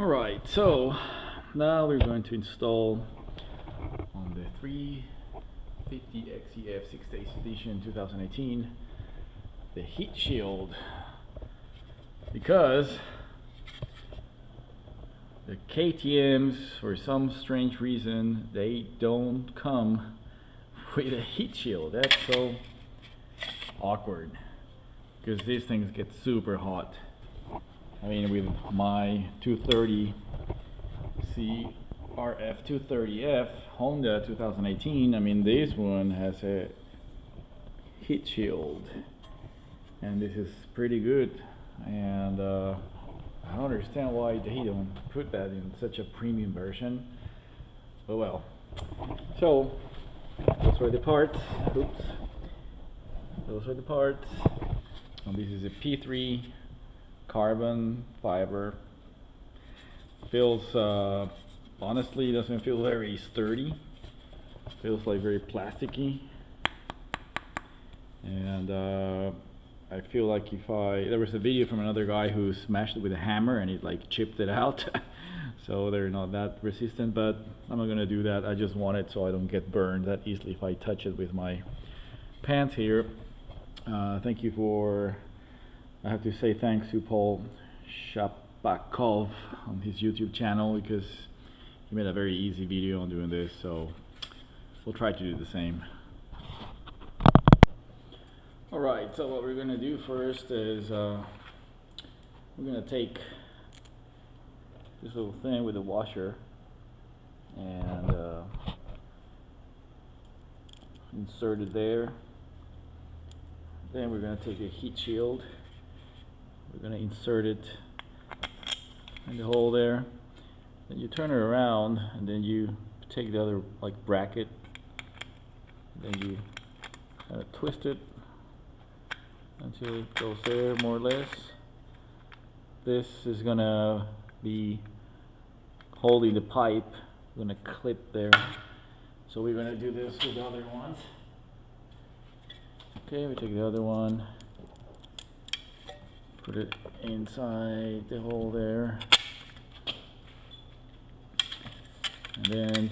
Alright, so now we're going to install on the 350 EXC F 6 days edition 2018 the heat shield, because the KTMs, for some strange reason, they don't come with a heat shield. That's so awkward, because these things get super hot. I mean, with my 230 CRF 230F Honda 2018, I mean, this one has a heat shield, and this is pretty good. And I don't understand why they don't put that in such a premium version. But well, so those are the parts. Oops, those are the parts. And this is a P3 carbon fiber. Feels honestly doesn't feel very sturdy. Feels like very plasticky, and I feel like if there was a video from another guy who smashed it with a hammer and it like chipped it out. So they're not that resistant, but I'm not gonna do that. I just want it so I don't get burned that easily if I touch it with my pants here. Thank you for, I have to say thanks to Paul Shpakov on his YouTube channel, because he made a very easy video on doing this, so we'll try to do the same. Alright, so what we're going to do first is we're going to take this little thing with a washer and insert it there. Then we're going to take a heat shield. We're going to insert it in the hole there. Then you turn it around, and then you take the other like bracket. Then you kind of twist it until it goes there, more or less. This is gonna be holding the pipe. We're gonna clip there. So we're gonna do this with the other ones. Okay, we take the other one, put it inside the hole there, and then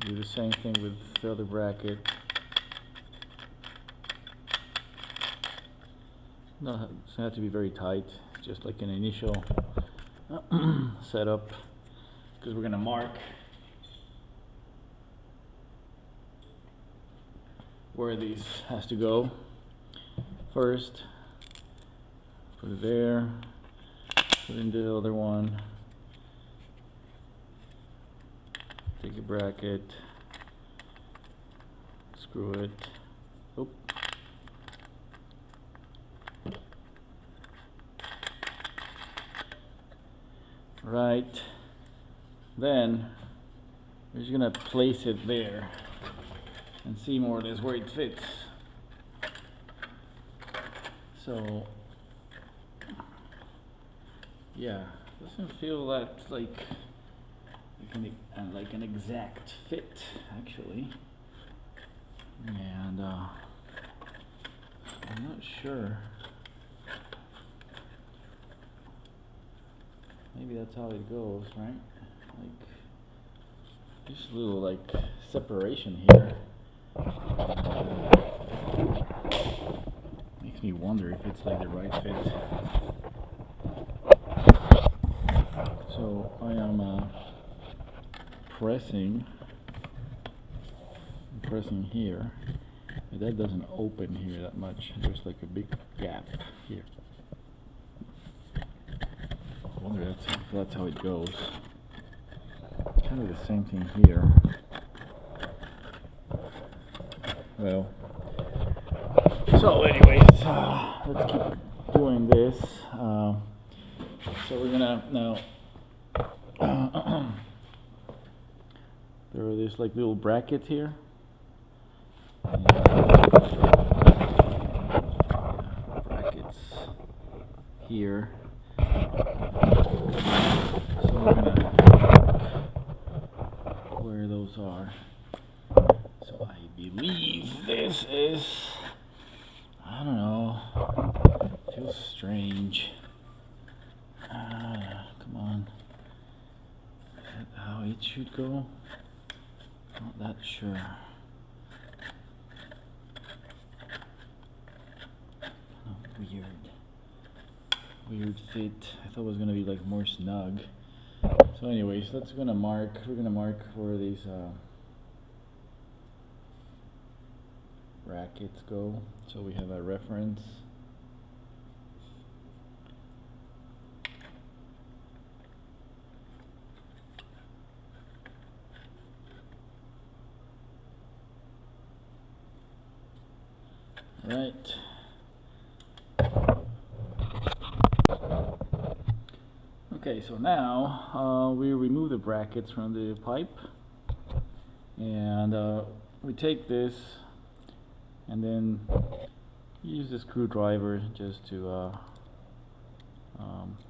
do the same thing with the other bracket. No, it doesn't have to be very tight, just like an initial setup, because we're going to mark where these has to go. First, put it there, put in the other one, take a bracket, screw it. Oop. Right, then we're just gonna place it there and see more or less where it fits. So yeah, doesn't feel that like an exact fit actually, and I'm not sure. Maybe that's how it goes, right? Like, just a little like separation here. Makes me wonder if it's like the right fit. So I am pressing here, but that doesn't open here that much. There's like a big gap here. I wonder if that's how it goes. Kind of the same thing here. Well, so anyways, let's keep doing this. So we're gonna now there are these like little brackets here. Brackets here. So we're gonna look where those are. So I believe this is, I don't know, feels strange. Come on. should go. Not that sure. Weird fit. I thought it was gonna be like more snug. So anyways, we're gonna mark where these brackets go, so we have a reference. Right. Okay, so now we remove the brackets from the pipe, and we take this and then use the screwdriver just to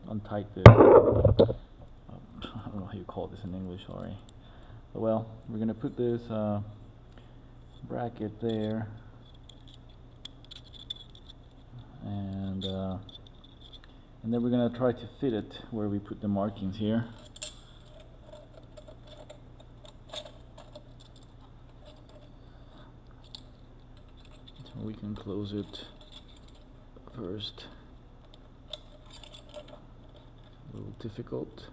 untight the I don't know how you call this in English, sorry. But well, we're gonna put this bracket there, and then we're gonna try to fit it where we put the markings here. So we can close it first. A little difficult.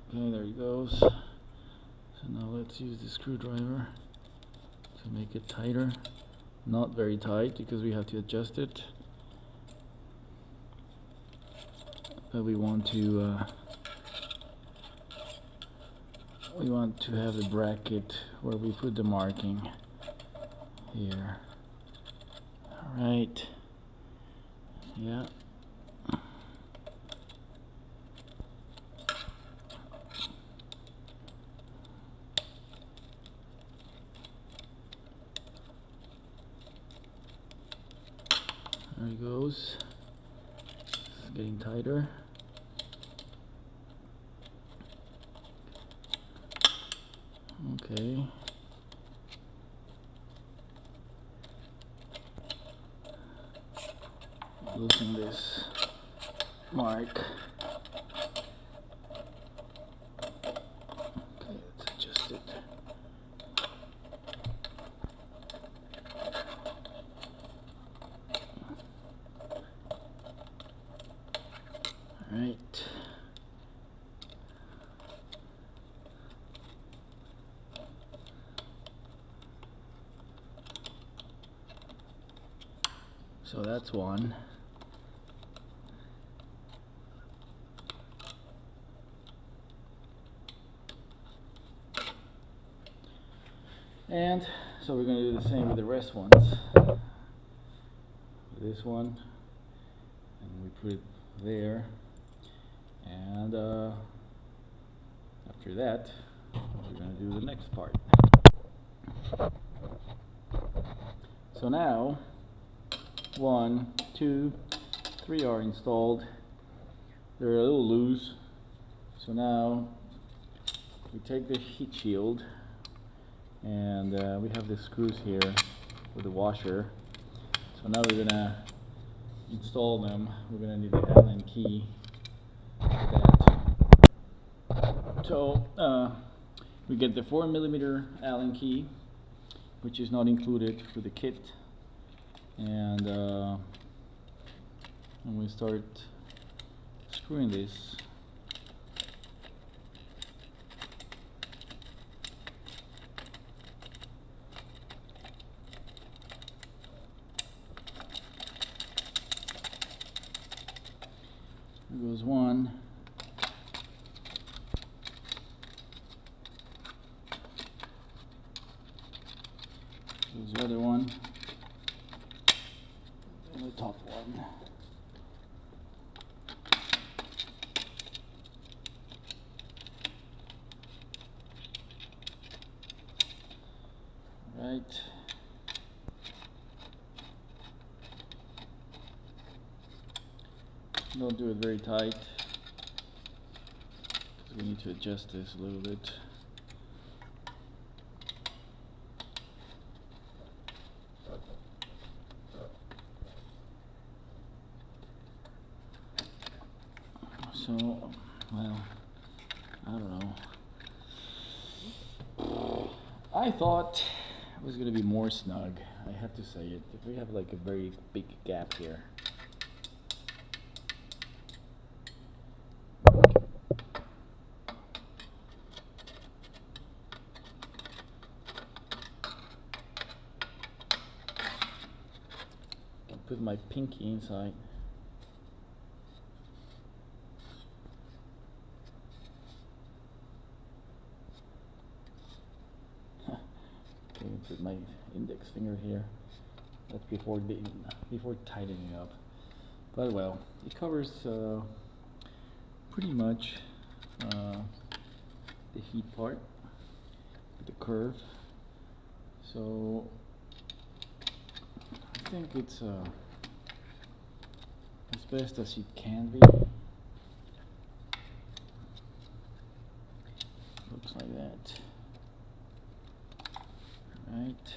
Okay, there it goes. So now let's use the screwdriver to make it tighter. Not very tight because we have to adjust it. But we want to have the bracket where we put the marking here. All right. Yeah. There it goes. It's getting tighter. Okay. Loosen this mark. Okay, let's adjust it. All right. So that's one. And so we're going to do the same with the rest ones. This one, and we put it there, and after that we're going to do the next part. So now 1, 2, 3 are installed. They're a little loose, so now we take the heat shield, and we have the screws here with the washer. So now we're gonna install them. We're gonna need the Allen key for that. So we get the 4mm Allen key, which is not included with the kit, and we start screwing this. There goes one. There's the other one. And the top one. Right. Don't do it very tight, because we need to adjust this a little bit. So, well, I thought it was gonna be more snug. I have to say it. If we have like a very big gap here. I'll put my pinky inside. Put my index finger here. That's before tightening up. But well, it covers pretty much the heat part, the curve. So I think it's as best as it can be. Looks like that. Right.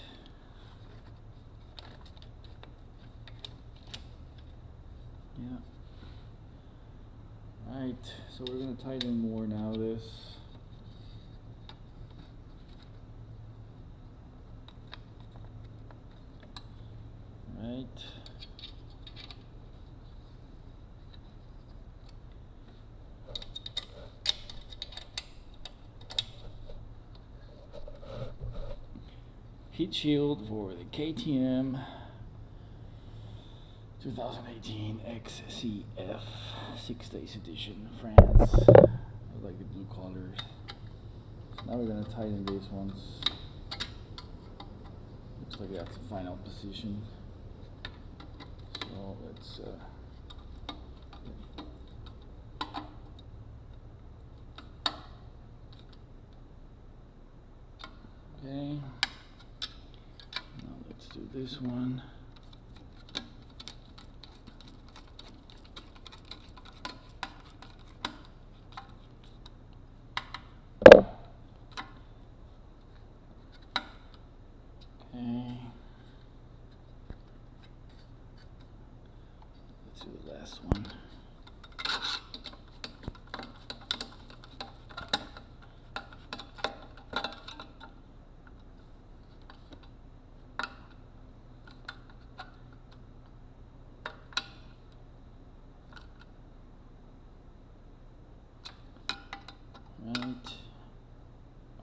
Yeah. Right. So we're going to tighten more now this. Right. Heat shield for the KTM 2018 EXC F 6 days edition, France. I like the blue colors. So now we're going to tighten these ones. Looks like that's the final position. So let's okay. Now let's do this one. Okay. Let's do the last one. Right.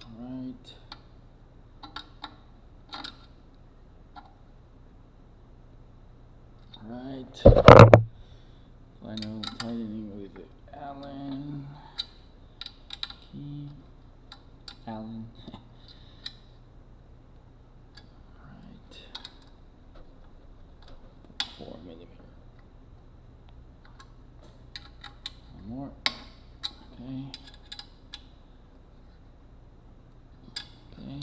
All right. Right. Final tightening with the Allen key. Allen. Right. 4mm. One more. Okay. Okay.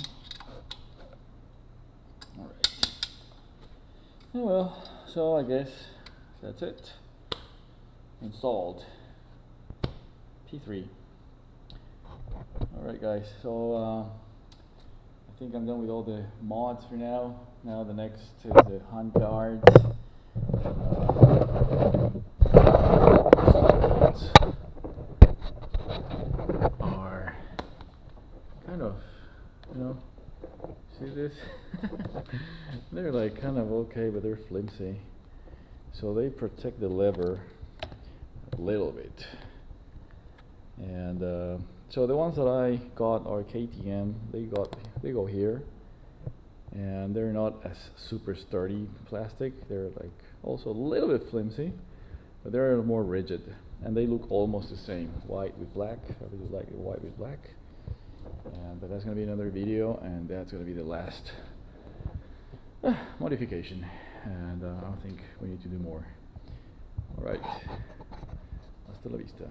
All right. Oh well. So I guess that's it. Installed. P3. Alright guys, so I think I'm done with all the mods for now. Now the next is the hunt guards. Are kind of, you know, see this? They're like kind of okay, but they're flimsy. So they protect the lever a little bit. And so the ones that I got are KTM. They go here, and they're not as super sturdy plastic. They're like also a little bit flimsy, but they're more rigid, and they look almost the same, white with black. I really like the white with black. But that's going to be another video, and that's going to be the last modification. And I think we need to do more. All right, hasta la vista.